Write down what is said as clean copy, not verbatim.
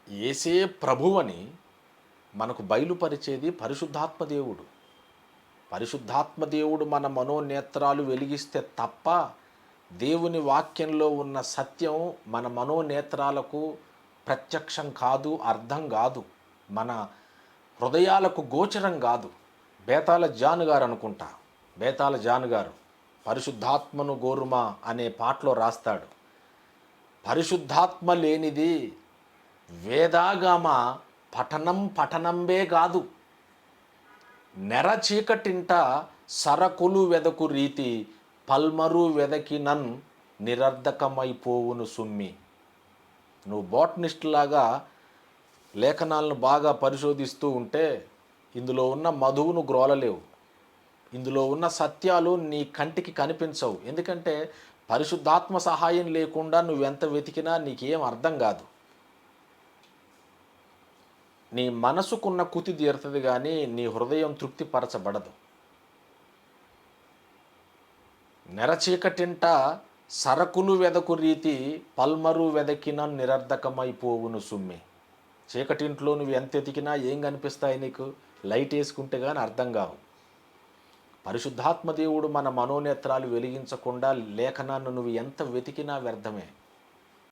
యేసే ప్రభువని మనకు బయలుపరిచేది పరిశుద్ధాత్మ దేవుడు. పరిశుద్ధాత్మ దేవుడు మన మనోనేత్రాలు వెలిగిస్తే తప్ప దేవుని వాక్యంలో ఉన్న సత్యం మన మనోనేత్రాలకు ప్రత్యక్షం కాదు, అర్థం కాదు, మన హృదయాలకు గోచరం కాదు. బేతాళ జాన్ గారు అనుకుంటా, బేతాళ జాన్ గారు పరిశుద్ధాత్మను గోరుమా అనే పాటలో రాస్తాడు, పరిశుద్ధాత్మ లేనిది వేదాగమ పఠనంబే కాదు, నెర చీకటింట సరకులు వెదకు రీతి పల్మరు వెదకినన్ నిరర్ధకమైపోవును సుమ్మి. నువ్వు బోటనిస్ట్ లాగా లేఖనాలను బాగా పరిశోధిస్తూ ఉంటే ఇందులో ఉన్న మధువును గ్రోలలేవు, ఇందులో ఉన్న సత్యాలు నీ కంటికి కనిపించవు. ఎందుకంటే పరిశుద్ధాత్మ సహాయం లేకుండా నువ్వెంత వెతికినా నీకేం అర్థం కాదు. నీ మనసుకున్న కుతి తీరుతుంది కానీ నీ హృదయం తృప్తిపరచబడదు. నెరచీకటింట సరకులు వెదకు రీతి పల్మరు వెదకిన నిరర్ధకమైపోవును సుమ్మి. చీకటింట్లో నువ్వు ఎంత ఎతికినా ఏం కనిపిస్తాయి నీకు? లైట్ వేసుకుంటే కానీ అర్థం కావు. పరిశుద్ధాత్మ దేవుడు మన మనోనేత్రాలు వెలిగించకుండా లేఖనాన్ని నువ్వు ఎంత వెతికినా వ్యర్థమే.